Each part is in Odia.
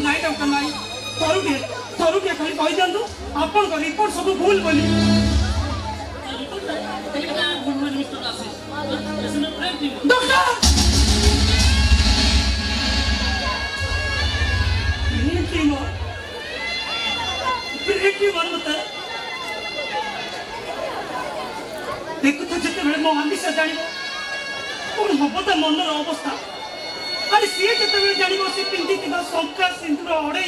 ନାଇଁ ଡକ୍ଟର ନାଇଁ ଥରୁଟିଏ ଖାଲି କହିଦିଅନ୍ତୁ ଆପଣଙ୍କ ରିପୋର୍ଟ ସବୁ ଭୁଲ ବୋଲି। ଡକ୍ଟର ଦେଖୁଛ ଯେତେବେଳେ ମୋ ଆମିଷା ଜାଣିବ କଣ ହବ ତା ମନର ଅବସ୍ଥା। ଆରେ ସିଏ ଯେତେବେଳେ ଜାଣିବ ସେ ପିନ୍ଧିଥିବା ଶଙ୍ଖା ସିନ୍ଦୁର 2.5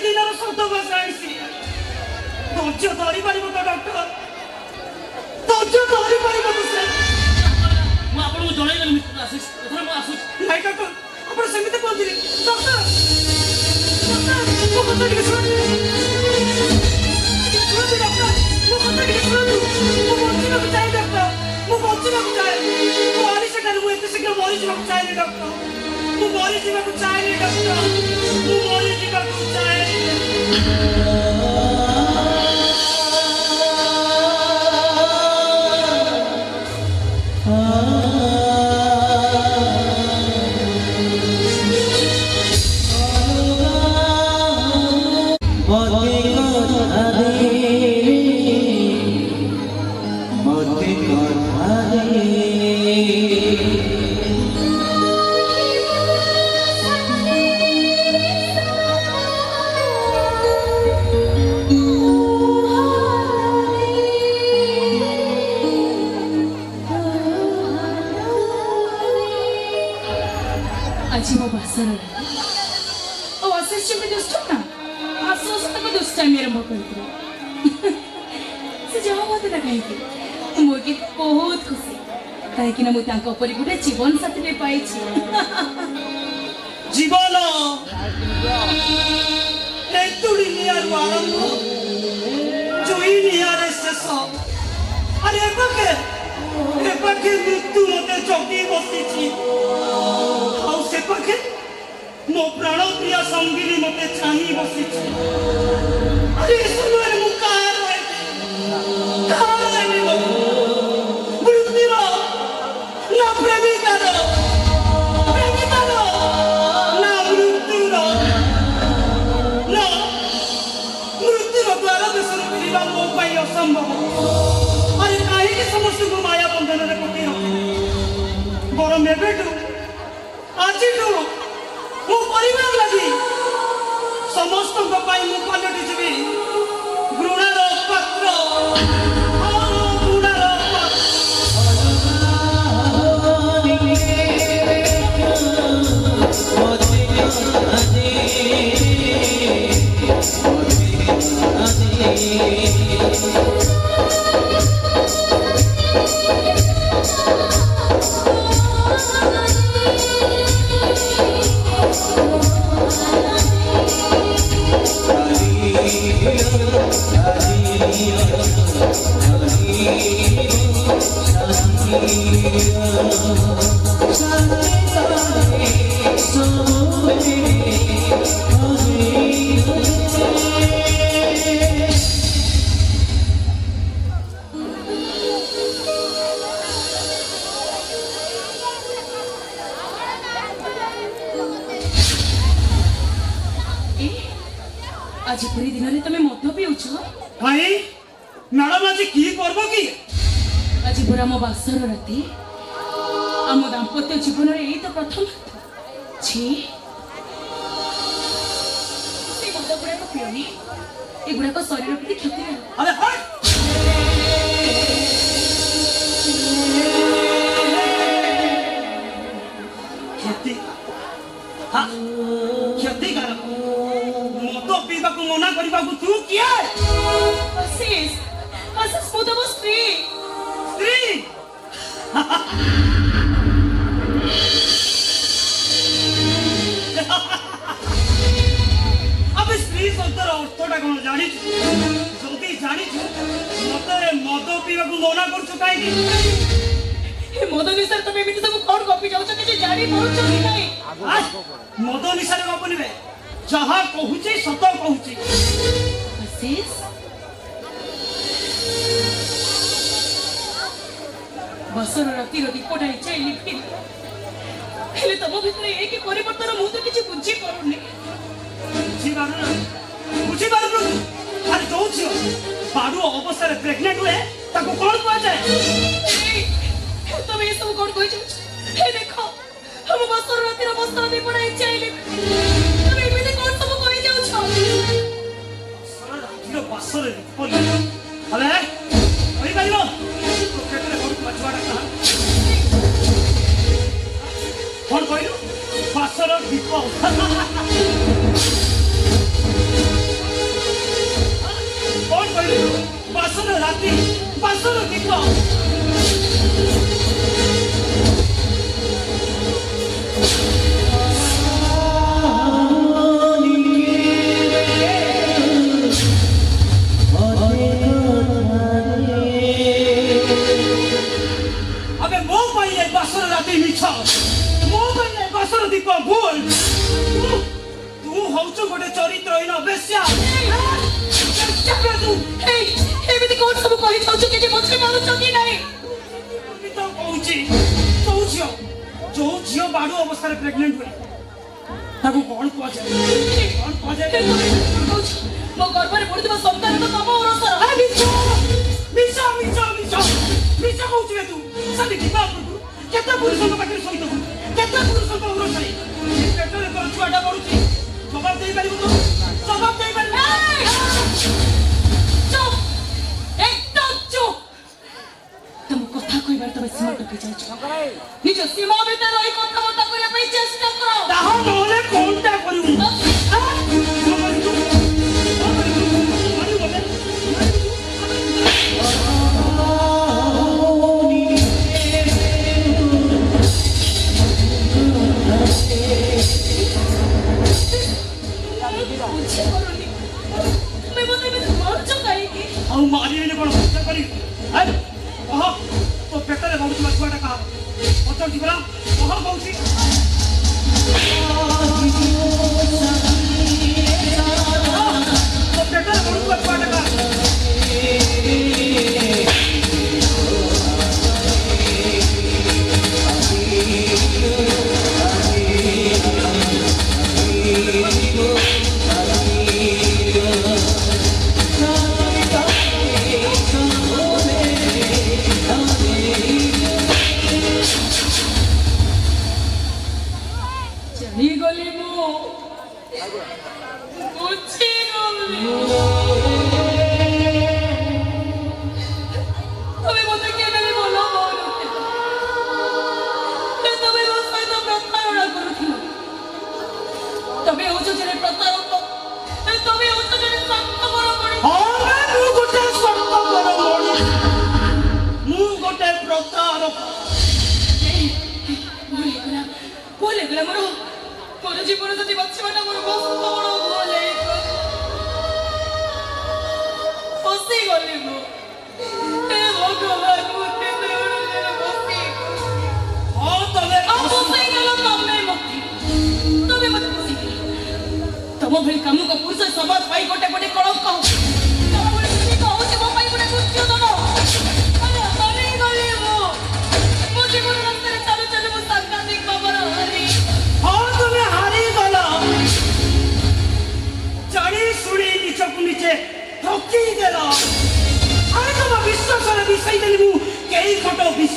ଦିନର ସଦବାସ ଆଣିଛି। ଧୈର୍ଯ୍ୟ ଧରିପାରିବ ତ ଡକ୍ଟର? ଧୈର୍ଯ୍ୟ ଧରିପାରିବ ତ ସେ? ମୁଁ ଆପଣଙ୍କୁ ଜଣାଇଦେଲି ମିଷ୍ଟର ଆଶିଷ, ଏଥର ମୁଁ ଆସୁଛି। ନାଇଁ ଡକ୍ଟର ଆପଣ ସେମିତି କୁହନ୍ତୁନି। ଡକ୍ଟର ମୋ କଥା ଟିକେ ଶୁଣନ୍ତୁ। ଶୁଣନ୍ତୁ ଡକ୍ଟର ମୋ କଥା ଟିକେ ଶୁଣନ୍ତୁ। ମୁଁ ବଞ୍ଚିବାକୁ ଚାହେଁ ଡକ୍ଟର, ମୁଁ ବଞ୍ଚିବାକୁ ଚାହେଁ। ମୋ ଆଲିସାଠାରୁ ମୁଁ ଏତେ ଶୀଘ୍ର ମରିଯିବାକୁ ଚାହେଁନି ଡକ୍ଟର। ମୁଁ ମରିଯିବାକୁ ଚାହେଁନି ଡକ୍ଟର, ମୁଁ ମରିଯିବାକୁ ଚାହେଁନି। আজি ମୋ ବାସର ଓ ଆଶିଷ ଯେମିତି ଦୁଷ୍ଟ ନା ଆସୁ ଆସୁ ତାକୁ ଦୁଷ୍ଟାମି ଆରମ୍ଭ କରିଥିଲେ। ସେ ଯାହା ମୋତେ ନା କାହିଁକି ମୁଁ କି ବହୁତ ଖୁସି, କାହିଁକି ନା ମୁଁ ତାଙ୍କ ପରି ଗୋଟେ ଜୀବନ ସାଥୀରେ ପାଇଛି। ଜୀବନ ଏତୁଡ଼ି ନିଆରୁ ଆରମ୍ଭ, ଜୁଇ ନିଆରେ ଶେଷ। ଆରେ ଏପାଖେ ମୃତ୍ୟୁ ମତେ ଜଗି ବସିଛି, ଆଉ ସେପାଖେ ମୋ ପ୍ରାଣ ପ୍ରିୟ ସଙ୍ଗିନୀ ମତେ ଚାହିଁ ବସିଛି। ଆରେ ଏ ସମୟରେ ମୁଁ କାହାର ହେବି? ମୃତ୍ୟୁର ନା ପ୍ରେମିକାର ନା ମୃତ୍ୟୁର ଦ୍ୱାର ଦେଶରୁ ଫେରିବା ମୋ ପାଇଁ ଅସମ୍ଭବ। ଆରେ କାହିଁକି ସମସ୍ତଙ୍କୁ ମାୟା ବନ୍ଧନରେ ପକେଇ ରଖିବି? ବରଂ ଏବେଠୁ ଆଜିଠୁ ମୋ ପରିବାର ଲାଗି ସମସ୍ତଙ୍କ ପାଇଁ ମୁଁ ପାଲଟି ଯିବି ଘୃଣାର ପାତ୍ର। आज पूरी दिन रे तमे मद पिउछ भाई मैडम आज की करबो की? आज पूरा मो बासर राती आम दाम्पत्य जीवन रे एई तो प्रथम छी से मद गुड़ा को पियोनी ए गुड़ा को शरीर प्रति क्षति है। अरे हट क्षति हां क्षति कर मद पीबा को मना करबा को तू किया आशीष आशीष मो तो स्त्री अब स्त्री शब्दर अर्थटा कौन जानी जल्दी जानी मत मद पीवा को मना कर मद निशा तुम एमती सब कौन गपी जाऊँ कि जानी पार्छ कि नहीं मद निशा गपनी जहाँ कहूँ सत कहूँ आशीष ବାସର ରାତିର ଦୀପଟା ଇଚ୍ଛାଇଲି ହେଲେ ତମ ଭିତରେ ଏ କି ପରିବର୍ତ୍ତନ ମୁଁ ତ କିଛି ବୁଝିପାରୁନି। ବୁଝିପାରୁନୁ ଆରେ ଯୋଉ ଝିଅ ବାଡୁ ଅବସ୍ଥାରେ ପ୍ରେଗନେଣ୍ଟ ହୁଏ ତାକୁ କଣ କୁହାଯାଏ? ତମେ ଏସବୁ କଣ କହିଯାଉଛ? ହେ ଦେଖ ଆମ ବାସର ରାତିର ବସ୍ତ୍ର ଦୀପଟା ଇଚ୍ଛାଇଲି ତମେ ଏମିତି କଣ ସବୁ କହିଯାଉଛ? ରାତିର ବାସରେ ଦୀପ ହେଲେ କହିପାରିବ ପେଟରେ ଘରକୁ ମାଛୁଆଟା କାହା କଣ କହିଲୁ? ବାସର ଦୀପ କଣ କହିଲୁ? ବାସର ରାତି ବାସର ଦୀପ अबे मो पाइले बासर राति मिछ मो पाइले बासर दीप भूल तू हौच गोटे चरित्रहीन बेश्या ଏମିତି କଣ ସବୁ କହିଯାଉଛ କିଛି ବୁଝିପାରୁଛ କି ନାହିଁ? तो कहूची ଯୋଉ ଝିଅ ବାଡୁ ଅବସ୍ଥାରେ ପ୍ରେଗନେଣ୍ଟ ହୁଏ ତାକୁ କଣ କୁହାଯାଏ? କଣ କୁହାଯାଏ? ମୋ ଗର୍ଭରେ ପଡୁଥିବା ସନ୍ତାନ ତ ତମ ଓରସର। ମିଛ କହୁଛୁ ତୁ ସାଲି ବିବାହ ପୂର୍ବରୁ କେତେ ପୁରୁଷଙ୍କ ପାଖରେ ଶୋଇଥିବୁ କେତେ ପୁରୁଷଙ୍କ ଓରସରେ ପେଟରେ ତୋର ଛୁଆଟା ବଢୁଛି ଜବାବ ଦେଇପାରିବୁ ତ? ଜବାବ ଦେଇପାରିବୁ? ଚୁପ୍ ଏକଦମ ଚୁପ୍। ତମ କଥା କହିବାର ତମେ ସୀମା ଟପି ଯାଉଛ। ନିଜ ସୀମା ଭିତରେ ରହି କଥାବାର୍ତ୍ତା କରିବା ପାଇଁ ଚେଷ୍ଟା କର। ତାହା ନହେଲେ କଣଟା କରିବୁ? ଆଉ ମାରିବିନି କଣ ହତ୍ୟା କରିବି? କହ ତୋ ପେଟରେ ବଢୁଥିବା ଛୁଆଟା କାହାର? ପଚାରୁଛି ପରା କହ କହୁଛି। ତୋ ପେଟରେ ବଢୁଥିବା ଛୁଆଟା କାହାର? ଜାଣିଗଲି ମୁଁ ବୁଝିଗଲି। ତମେ ମୋତେ କେବେ ବି ଭଲ ପାଉନଥିଲ। ତମେ ମୋ ସହିତ ପ୍ରତାରଣା କରୁଥିଲ। ତମେ ହେଉଛ ଜଣେ ପ୍ରତାରକ। ତମେ ହେଉଛ ଜଣେ ସ୍ୱାର୍ଥପର ମଣିଷ। ମୁଁ ଗୋଟେ ସ୍ୱାର୍ଥପର ମଣିଷ। ମୁଁ ଗୋଟେ ପ୍ରତାରକ। ଭୁଲ ହେଇଗଲା ମୋର ଜୀବନ ଯଦି ବାଛିବାଟା ମୋର ବହୁତ ବଡ଼ ଭୁଲ ହେଇଗଲା। ଫସିଗଲି ମୁଁ। ହେ ଭଗବାନ ମୋତେ ଦେଉଳରେ ଫସିଗଲି। ହଁ ତମେ ଫସିଗଲ ତମେ ମୋତେ ଫସିଗଲ। ତମ ଭଳି କାମୁକ ପୁରୁଷ ସମାଜ ପାଇଁ ଗୋଟେ ଗୋଟେ କଳଙ୍କ। ତମ ଭଳି ସ୍ତ୍ରୀ କହୁଛି ମୋ ପାଇଁ ଗୋଟେ ଦୁର୍ଯ୍ୟୋଧନ। ହରିଗଲି ମୁଁ। ମୋ ଜୀବନ ରାସ୍ତାରେ ଚାଲୁ ଚାଲୁ ମୁଁ ସାଂଘାତିକ ଖବର ହରି। ହଁ ତମେ ହାରିଗଲ। ଜାଣି ଶୁଣି ନିଜକୁ ନିଜେ ଠକିଦେଲ। ଆରେ ତମ ବିଶ୍ୱାସରେ ମିଶାଇଦେଲି ମୁଁ କେଇ ଖଟ ବିଷ।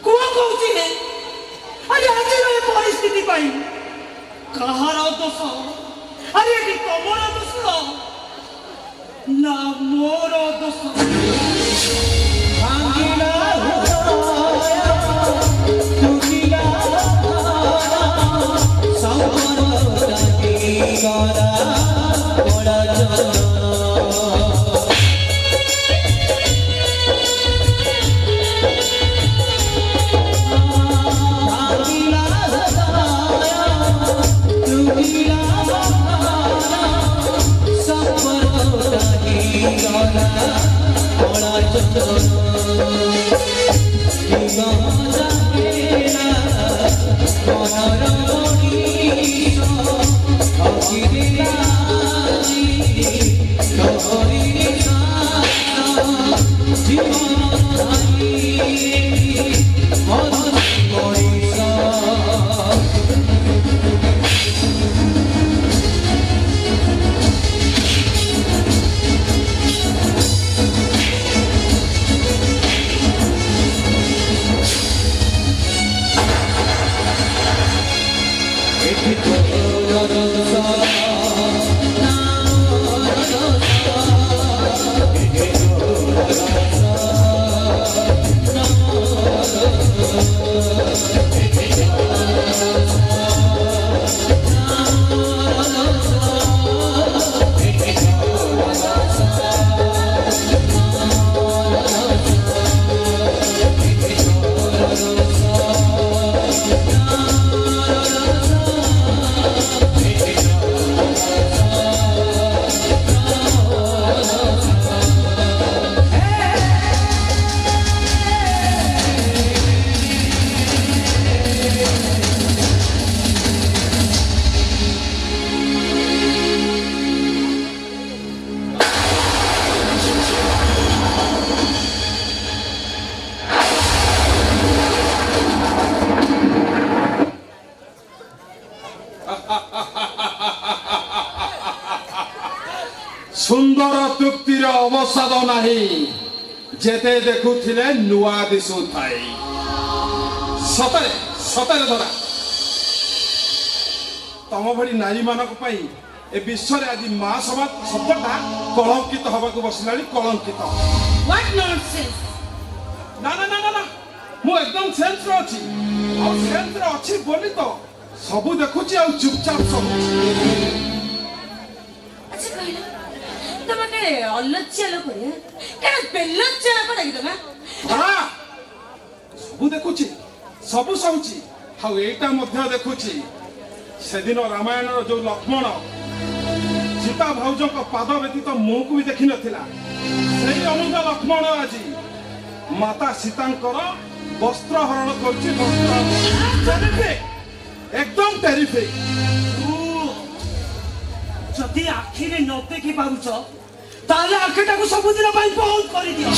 କୁହ କହୁଛି ଆରେ ଆଜିର ଏ ପରିସ୍ଥିତି ପାଇଁ କାହାର ଦୋଷ? ଆରେ ଏଠି ତମର ଦୋଷ ନା ମୋର ଦୋଷ? ସୁନ୍ଦର ତୃପ୍ତିର ଅବସାଦ ନାହିଁ ଯେତେ ଦେଖୁଥିଲେ ନୂଆ ଦିଶୁଥାଏ। ସତରେ ସତରେ ଧରା ତମ ଭଳି ନାରୀ ମାନଙ୍କ ପାଇଁ ଏ ବିଶ୍ୱରେ ଆଜି ମା ସମାଜ ଶବ୍ଦଟା କଳଙ୍କିତ ହବାକୁ ବସିଲାଣି। କଳଙ୍କିତ। What nonsense! ନା ନା ନା ନା ନା ମୁଁ ଏକଦମ ସେନ୍ସରେ ଅଛି। ଆଉ ସେନ୍ସରେ ଅଛି ବୋଲି ତ ସବୁ ଦେଖୁଛି ଆଉ ଚୁପଚାପ ଶୁଣୁଛି। ଆଚ୍ଛା କହିଲ ତମେ କେ ଅଲଜ୍ୟା ଲୋକ କାରଣ ବେଲଜ୍ୟା ଲୋକ ଲାଗି ତମେ ହଁ, ସବୁ ଦେଖୁଛି ସବୁ ସହୁଛି ଆଉ ଏଇଟା ମଧ୍ୟ ଦେଖୁଛି। ସେଦିନ ରାମାୟଣର ଯୋଉ ଲକ୍ଷ୍ମଣ ସୀତା ଭାଉଜଙ୍କ ପାଦ ବ୍ୟତୀତ ମୁହଁକୁ ବି ଦେଖିନଥିଲା, ସେଇ ଅନୁଜ ଲକ୍ଷ୍ମଣ ଆଜି ମାତା ସୀତାଙ୍କର ବସ୍ତ୍ର ହରଣ କରୁଛି। ଏକଦମ ଟେରିଫିକ୍। ଯଦି ଆଖିରେ ନ ଦେଖି ପାରୁଛ ତାହେଲେ ଆଖିଟାକୁ ସବୁଦିନ ପାଇଁ ବନ୍ଦ କରିଦିଅ।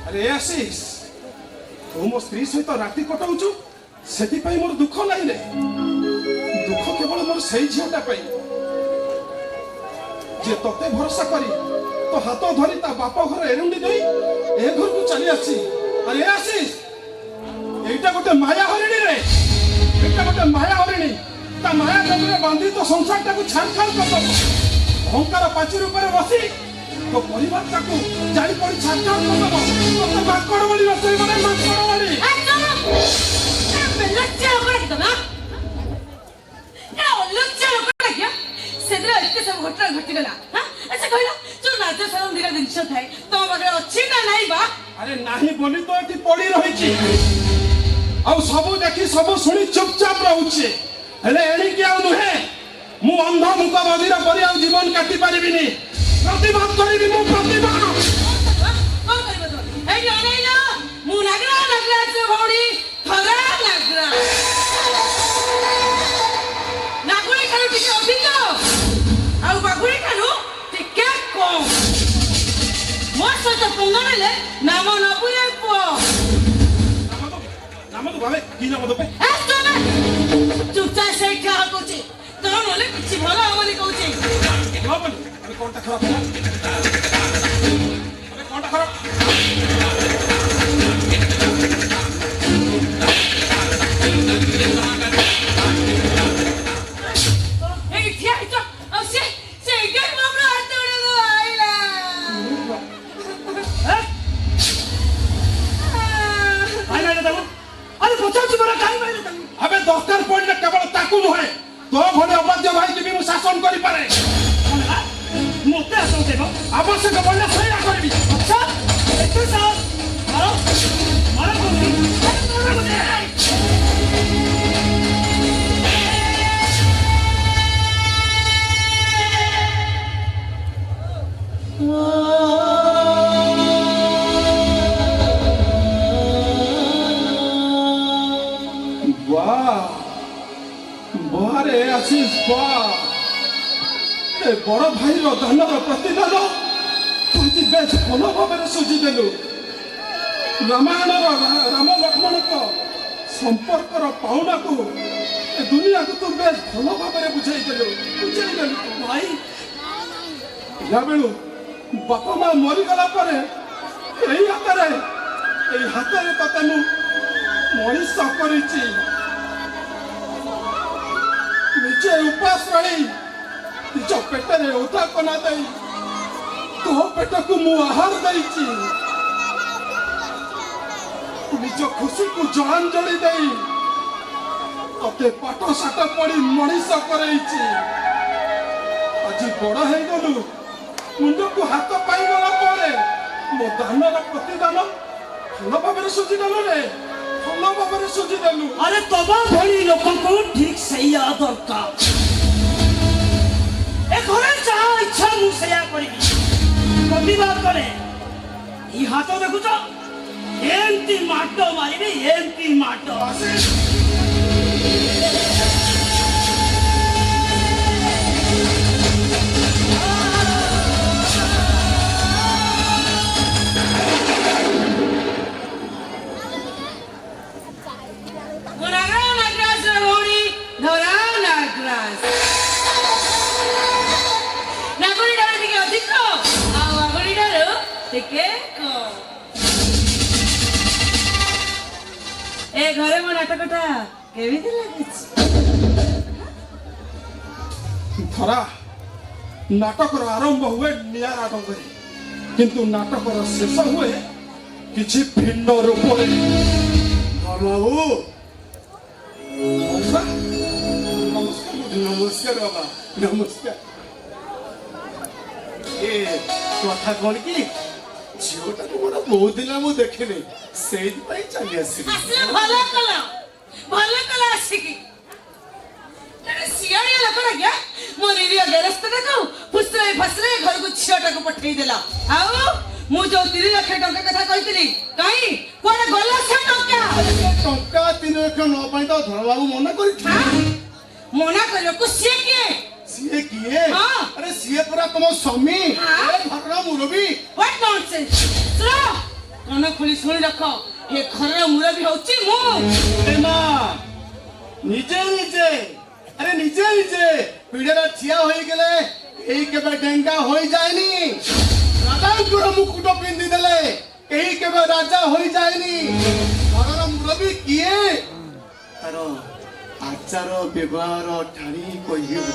ଆରେ ଆଶିଷ, ତୁ ମୋ ସ୍ତ୍ରୀ ସହିତ ରାତି କଟାଉଛୁ, ସେଥିପାଇଁ ମୋର ଦୁଃଖ ନାହିଁ ରେ। ଦୁଃଖ କେବଳ ମୋର ସେଇ ଝିଅଟା ପାଇଁ ଯେ ତତେ ଭରସା କରି ତୋ ହାତ ଧରି ତା ବାପ ଘର ଏରୁଣ୍ଡି ଦେଇ ଏ ଘରକୁ ଚାଲି ଆସିଛି। ଆରେ ଆଶିଷ, ଏଇଟା ଗୋଟେ ମାୟା ହରିଣୀ ରେ, ଏଇଟା ଗୋଟେ ମାୟା ହରିଣୀ। ତା ମାୟା ଜଙ୍ଗରେ ବାନ୍ଧି ତୋ ସଂସାରଟାକୁ ଛାଡ଼ ଛାଡ଼ କରିଦବ। ଅହଙ୍କାର ପାଚେରୀ ଉପରେ ବସି ତୋ ପରିବାରଟାକୁ ଜାଣି ପଡ଼ି ଛାଡ଼ ଛାଡ଼ କରିଦବ। ତୋତେ ମାଙ୍କଡ଼ ବୋଲି ରୋଷେଇ ମାନେ ମାଙ୍କଡ଼ ବୋଲି। ବେଲଜ୍ୟା ଲୋକ ଲାଗି ତମେ ଅଲଜ୍ୟା ଲୋକ ଲାଗିଆ ସେଦିନ ଏତେ ସବୁ ଘଟଣା ଘଟିଗଲା। ଆଚ୍ଛା କହିଲ ଯୋଉ ନାଚ ସାରନ୍ଦିର ଜିନିଷ ଥାଏ ତମ ପାଖରେ ଅଛି ନା ନାହିଁ ବା? ଆରେ ନାହିଁ ବୋଲି ତ ଏଠି ପଡ଼ି ରହିଛି, ଆଉ ସବୁ ଦେଖି ସବୁ ଶୁଣି ଚୁପଚାପ ରହୁଛି। ହେଲେ ଏଣିକି ଆଉ ନୁହେଁ, ମୁଁ ଅନ୍ଧ ମୁକ ବଧିର ପରି ଆଉ ଜୀବନ କାଟି ପାରିବିନି। ପ୍ରତିବାଦ କରିବି ମୁଁ, ପ୍ରତିବାଦ। କଣ କରିବ ତମେ? ଏଇଠି ଅନେଇଲ, ମୁଁ ନାଗରା ନାଗରାଜ ଭଉଣୀ ଧରା ନାଗରା। ନାଗୁଳି ଠାରୁ ଟିକେ ଅଧିକ ଆଉ ବାଗୁଳି ଠାରୁ ଟିକେ କମ୍। ମୋ ସହିତ ପଙ୍ଗ ନେଲେ ନାମ ନବୁରେ ପୁଅ। ନାମ ତ ଭାବେ କି ନାମ ଦେବେ? ଚୁପଚାପ ସେଇଠି କହୁଛି ତମ ନହେଲେ କିଛି ଭଲ ହବନି କହୁଛି। ହବନି। ଆରେ କଣଟା ଖରାପ ହେଲା? ଆରେ କଣଟା ଖରାପ? ଏଇ ଠିଆ ହେଇଛ ଆଉ ସେ ଏଗାର ମାମଲା ହାତ ଆଇଲା। କାଇଁ ମାଇଲେ ତାକୁ? ଆରେ ପଚାରୁଛି ପରା କାଇଁ ମାଇଲେ ତାକୁ? ଆବେ ଦରକାର ପଡ଼ିଲେ କେବଳ ତାକୁ ନୁହେଁ, ତୋ ଭଳି ଅବାଧ୍ୟ ଭାଇକି ବି ମୁଁ ଶାସନ କରିପାରେ। ମୋତେ ଆସଉ ଦେବ। ଆବଶ୍ୟକ ପଡ଼ିଲେ ସେଇଆ କରିବି। ଆଚ୍ଛା ଏତେ ସାହସ? ମାର ମାର କହୁଛି। ବାହାରେ ଆସିস ବା ଏ ବଡ଼ ଭାଇର ଦାନର ପ୍ରତିଦାନ ତୁ ବେଶ ଭଲ ଭାବରେ ସୁଝିଦେଲୁ। ରାମାୟଣର ରାମ ଲକ୍ଷ୍ମଣଙ୍କ ସମ୍ପର୍କର ପାଉଣାକୁ ଏ ଦୁନିଆକୁ ତୁ ବେଶ ଭଲ ଭାବରେ ବୁଝେଇଦେଲୁ। ଭାଇ ପିଲାବେଳୁ ବାପା ମା ମରିଗଲା ପରେ ଏଇ ହାତରେ ତତେ ମୁଁ ମଣିଷ କରିଛି। ନିଜେ ଉପାସ ରହି ନିଜ ପେଟରେ ଓଦା କନା ଦେଇ ତୋ ପେଟକୁ ମୁଁ ଆହାର ଦେଇଛି। ନିଜ ଖୁସିକୁ ଜଳାଞ୍ଜଳି ଦେଇ ତତେ ପାଠ ସାଠ ପଢି ମଣିଷ କରେଇଛି। ଆଜି ବଡ ହେଇଗଲୁ, ମୁଣ୍ଡକୁ ହାତ ପାଇଗଲା ପରେ ମୋ ଦାନର ପ୍ରତିଦାନ ଭଲ ଭାବରେ ସୁଝିଦେଲୁ ରେ, ଭଲ ଭାବରେ ସୁଝିଦେଲୁ। ଆରେ ତମ ଭଳି ଲୋକଙ୍କୁ ଠିକ ସେଇଆ ଦରକାର। ଏ ଘରେ ଯାହା ଇଚ୍ଛା ମୁଁ ସେଇଆ କରିବି। ପ୍ରତିବାଦ କରେ। এই হাত দেখুছ এমতি মাড মারিবি এমতি মাড Naguri ଏକ ଏ ଘରେ ମୋ ନାଟକଟା କେମିତି ଲାଗୁଛି? ଧରା ନାଟକର ଆରମ୍ଭ ହୁଏ ନିଆରା ଢଙ୍ଗରେ କିନ୍ତୁ ନାଟକର ଶେଷ ହୁଏ କିଛି ଭିନ୍ନ ରୂପରେ। ବାବୁ ମଉସା, ନମସ୍କାର। ନମସ୍କାର ବାବା ନମସ୍କାର। ଏ କଥା କଣ କି ଝିଅଟାକୁ ମୋର ବହୁତ ଦିନ ମୁଁ ଦେଖିନି ସେଇଥିପାଇଁ ଚାଲି ଆସିଲି। ଆସିଲେ ଭଲ କଲ ଆସିକି ସିଆଳିଆ ଲୋକଟା ଆଜ୍ଞା ମୋ ନିରୀହ ଗେରସ୍ତଟାକୁ ଫୁସରାଇ ଫସରାଇ ଘରକୁ ଝିଅଟାକୁ ପଠେଇ ଦେଲା। ଆଉ ମୁଁ ଯୋଉ 3 ଲକ୍ଷ ଟଙ୍କା କଥା କହିଥିଲି କାହିଁ କୁଆଡେ ଗଲା ସେ ଟଙ୍କା? ଟଙ୍କା 3 ଲକ୍ଷ ନ ପାଇଁ ତ ଧନବାବୁ ମନା କରିଛି। ମନା କରିବାକୁ ସିଏ କିଏ? ସିଏ କିଏ? ହଁ। ଆରେ ସିଏ ପରା ତମ ସ୍ୱାମୀ ହଁ। ଏ ଘରର ମୁରବୀ। What nonsense! ଶୁଣ କାନ ଖୋଲି ଶୁଣି ରଖ ଏ ଘରର ମୁରବୀ ହଉଛି ମୁଁ। ଏ ମା ନିଜେ ନିଜେ ଆରେ ନିଜେ ନିଜେ ପିଢ଼ିରେ ଠିଆ ହୋଇଗଲେ କେହି କେବେ ଡେଙ୍ଗା ହୋଇଯାଏନି। ରାଜାଙ୍କର ମୁକୁଟ ପିନ୍ଧି ଦେଲେ କେହି କେବେ ରାଜା ହୋଇଯାଏନି। ଘରର ମୁରବୀ କିଏ? ତାର ଆଚାର ବ୍ୟବହାର ଠାଣି କହିହେବ।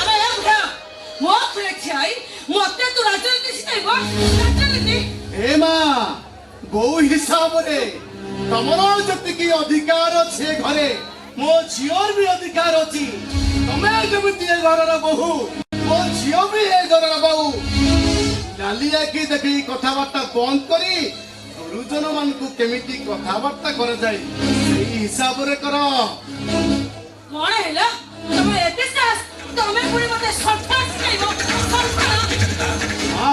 ଆରେ ଏ ବୁଢ଼ା ମୋ ଉପରେ ଠିଆଇ ମତେ ତୁ ରାଜନୀତି ଶିଖାଇବ? ରାଜନୀତି ଏ ମା ବୋଉ ହିସାବରେ ତମର ଯେତିକି ଅଧିକାର ଅଛି ଏ ଘରେ ମୋ ଝିଅର ବି ଅଧିକାର ଅଛି। ତମେ ଯେମିତି ଏ ଘରର ବୋହୂ ମୋ ଝିଅ ବି ଏ ଘରର ବୋହୂ। ଡାଲି ଆଖି ଦେଖି କଥାବାର୍ତ୍ତା ବନ୍ଦ କରି ଗୁରୁଜନ ମାନଙ୍କୁ କେମିତି କଥାବାର୍ତ୍ତା କରାଯାଏ ସେଇ ହିସାବରେ କର। କଣ ହେଲା ତମେ ଏତେ ସାହସ? ତମେ ପୁଣି ମତେ ସର୍ଫା ଶିଖାଇବ? ମା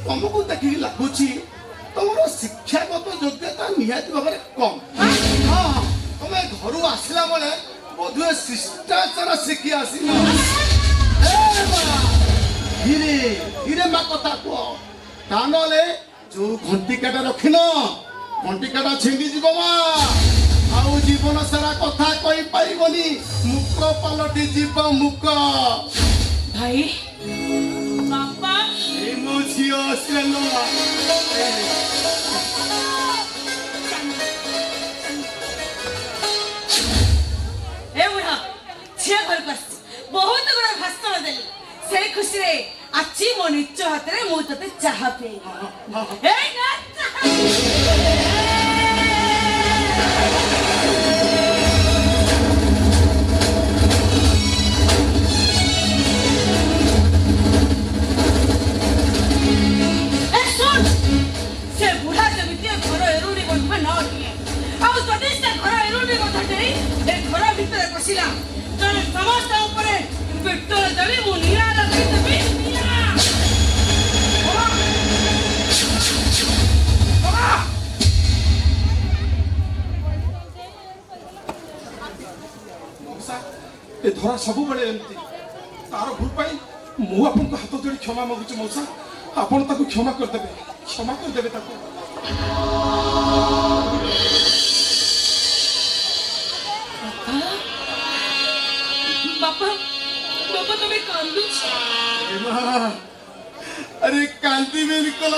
ତମକୁ ଦେଖିକି ଲାଗୁଛି ତମର ଶିକ୍ଷାଗତ ଯୋଗ୍ୟତା ନିହାତି ଭାବରେ କମ୍। ହଁ ତମେ ଘରୁ ଆସିଲା ବେଳେ ବୋଧହୁଏ ଶିଷ୍ଟାଚାର ଶିଖି ଆସିନ। ଧୀରେ ଧୀରେ ମା କଥା କୁହ ତା ନହେଲେ ଯୋଉ ଘଣ୍ଟିକାଟା ରଖିନ ଘଣ୍ଟିକାଟା ଛିଣ୍ଡିଯିବ ମା। ଆଉ ଜୀବନ ସାରା କଥା କହିପାରିବନି ମୁକ ପାଲଟି ଯିବ ମୁକ। ଭାଇ ବାପା ଏଇ ମୋ ଝିଅ ଆସିଲା। ଏ ବୁଢ଼ା ଝିଅ ଘରକୁ ଆସିଛି ବହୁତ ଗୁଡା ଭାଷଣ ଦେଲି ସେଇ ଖୁସିରେ ଆଜି ମୋ ନିଜ ହାତରେ ମୁଁ ତତେ ଚାହା ପିଏଇବି। ଏଇ ନା ଚାହା। ଏ ଶୁଣ ସେ ବୁଢ଼ା ଯେମିତି ଏ ଘର ଏରୁଣ୍ଡି ବନ୍ଧା ନ ଦିଏ ଆଉ ଯଦି ସେ ଘର ଏରୁଣ୍ଡି ବନ୍ଧା ଦେଇ ଏ ଘର ଭିତରେ ପଶିଲା ତାହେଲେ ସମସ୍ତ ଉପରେ ପେଟ୍ରୋଲ ଦେବି ମୁଁ ନିଆଁ ଲଗେଇଦେବି। ମଉସା, ଏ ଧରା ସବୁବେଳେ ଏମିତି। ତାର ଭୁଲ ପାଇଁ ମୁଁ ଆପଣଙ୍କୁ ହାତ ଯୋଡ଼ି କ୍ଷମା ମାଗୁଛି ମଉସା। ଆପଣ ତାକୁ କ୍ଷମା କରିଦେବେ ତାକୁ। ବାପା ବାପା ତମେ କାନ୍ଦୁଛ? ଏ ମା ଆରେ କାନ୍ଦିବେନି କଲ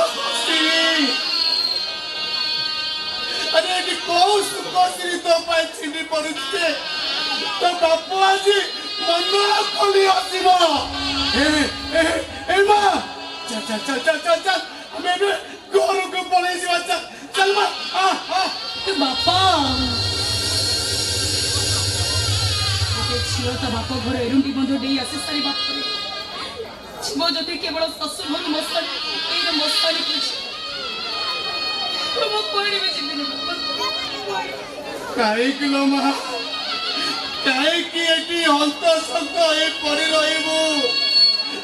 ଆରେ ଏଠି କୋଉ ସୁଖ ଶ୍ରୀ ତୋ ପାଇଁ ଛିଣ୍ଡି ପଡୁଛି ଯେ ତୋ ବାପ ଆଜି ମନ ଖୋଲି ଆସିବ। ଏ ମା ଚାଲ ଆମେ ଏବେ ଘରକୁ ପଳେଇ ଯିବା। ଚାଲ ମା ବାପା ଝିଅ ତା ବାପ ଘର ଏରୁଣ୍ଡି ବନ୍ଧ ଦେଇ ଆସି ସାରିବା ପରେ ଝିଅ ଯଦି କେବଳ ଶାଶୁ ଘରୁ ମଶାଣି ବୁଝି ମୁଁ କୁଆଡ଼େ ବି ଯିବିନି ବାପା। କାହିଁକି ଲୋ ମା କାହିଁକି ଏଠି ହନ୍ତସନ୍ତ ହେଇ ପଡି ରହିବୁ?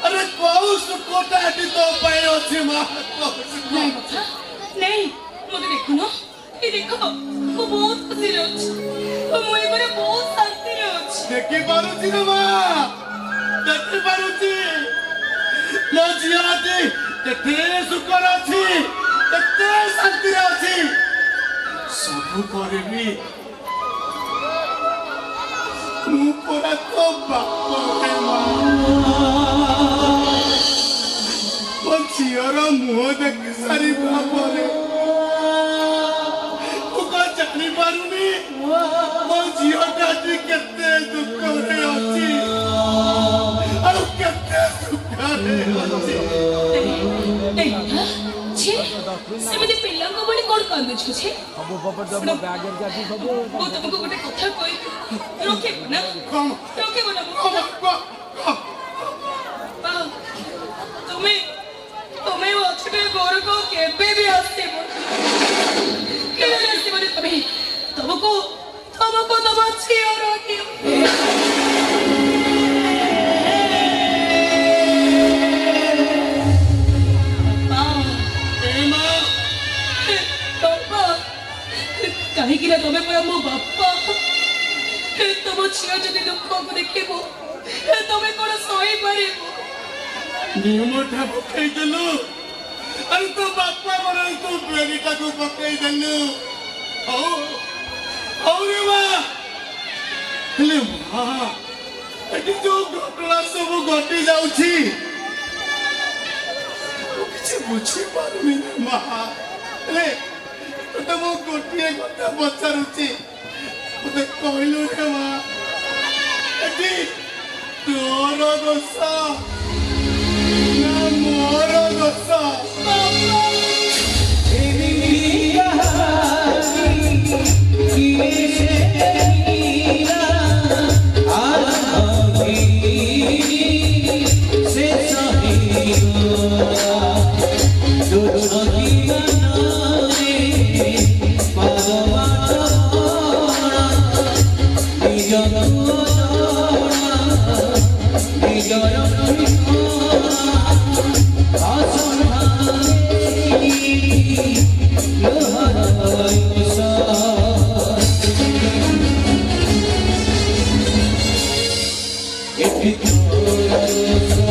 ଆରେ କୋଉ ସୁଖଟା ଏଠି ତୋ ପାଇଁ ଅଛି ମା? ନାଇଁ ବାପା ନାଇଁ ମତେ ଦେଖୁନ ଏ ଦେଖ ମୁଁ ବହୁତ ଖୁସିରେ ଅଛି ମୁଁ ଏପଟେ ବହୁତ ଶାନ୍ତିରେ ଅଛି। ଦେଖିପାରୁଛି ନା ମା ଦେଖିପାରୁଛି ମୋ ଝିଅ ଆଜି କେତେ ସୁଖରେ ଅଛି କେତେ ଶାନ୍ତିରେ ଅଛି। ସବୁ କରିବି ମୁଁ ପରା ତୋ ବାପ। ମୋ ଝିଅର ମୁହଁ ଛୁଆଙ୍କ ଭଳି କଣ କାନ୍ଦୁଛୁ ଛେ ମୁଁ ତମକୁ ଗୋଟେ କଥା କହିବି ରଖିବୁ ନା ରଖିବୁ ନା তুমি তুমি অছুটে ঘরକୁ କେବେ ବି ଆସିବ କେବେ ବି ଆସିବନି তুমি ତମକୁ ତମ ଝିଅ ରଖିବ କାହିଁକି ନା ତମେ ପରା ମୋ ବାପା ତମ ଝିଅ ଯଦି ଦୁଃଖକୁ ଦେଖିବ ତମେ କଣ ସହିପାରିବ ନିୟମଟା ପକେଇଦେଲୁ ଆରେ ତୋ ବାପା ମୋର ତୋ ବେରିଟାକୁ ପକେଇଦେଲୁ ହଉ ରେ ମା ହେଲେ ମା ଏଠି ଯୋଉ ଘଟଣା ସବୁ ଘଟି ଯାଉଛି ମୁଁ କିଛି ବୁଝିପାରୁନି ରେ ମା ହେଲେ ତତେ ମୁଁ ଗୋଟିଏ କଥା ପଚାରୁଛି ମତେ କହିଲୁ ରେ ମା ଏଠି ତୋର ଦୋଷ ମୋର ଦୋଷ If you